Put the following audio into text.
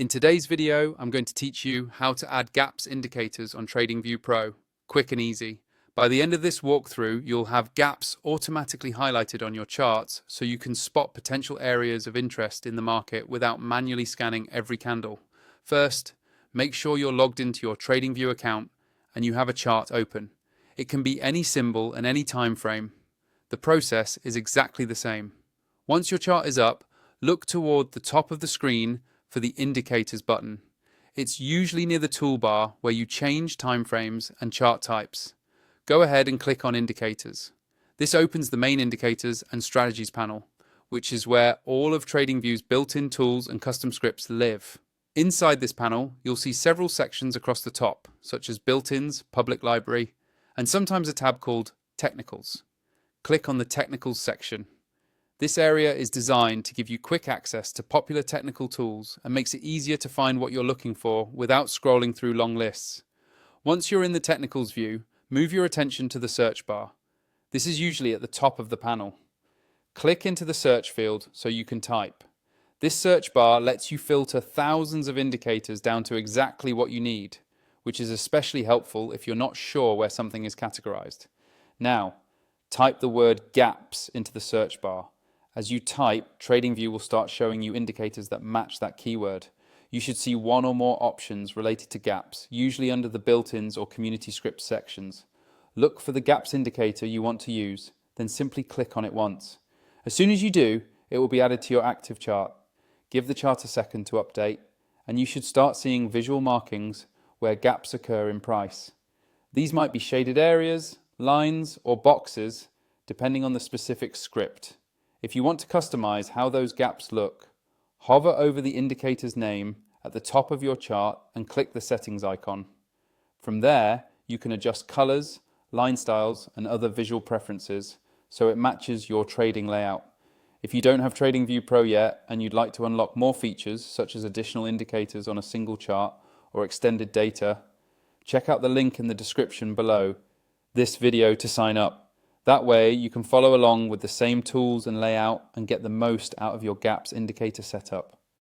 In today's video, I'm going to teach you how to add gaps indicators on TradingView Pro, quick and easy. By the end of this walkthrough, you'll have gaps automatically highlighted on your charts so you can spot potential areas of interest in the market without manually scanning every candle. First, make sure you're logged into your TradingView account and you have a chart open. It can be any symbol and any time frame. The process is exactly the same. Once your chart is up, look toward the top of the screen for the Indicators button. It's usually near the toolbar where you change timeframes and chart types. Go ahead and click on Indicators. This opens the main Indicators and Strategies panel, which is where all of TradingView's built-in tools and custom scripts live. Inside this panel, you'll see several sections across the top, such as Built-ins, Public Library, and sometimes a tab called Technicals. Click on the Technicals section. This area is designed to give you quick access to popular technical tools and makes it easier to find what you're looking for without scrolling through long lists. Once you're in the Technicals view, move your attention to the search bar. This is usually at the top of the panel. Click into the search field so you can type. This search bar lets you filter thousands of indicators down to exactly what you need, which is especially helpful if you're not sure where something is categorized. Now, type the word gaps into the search bar. As you type, TradingView will start showing you indicators that match that keyword. You should see one or more options related to gaps, usually under the built-ins or community script sections. Look for the gaps indicator you want to use, then simply click on it once. As soon as you do, it will be added to your active chart. Give the chart a second to update, and you should start seeing visual markings where gaps occur in price. These might be shaded areas, lines, or boxes, depending on the specific script. If you want to customize how those gaps look, hover over the indicator's name at the top of your chart and click the settings icon. From there, you can adjust colors, line styles, and other visual preferences so it matches your trading layout. If you don't have TradingView Pro yet and you'd like to unlock more features such as additional indicators on a single chart or extended data, check out the link in the description below this video to sign up. That way you can follow along with the same tools and layout and get the most out of your gaps indicator setup.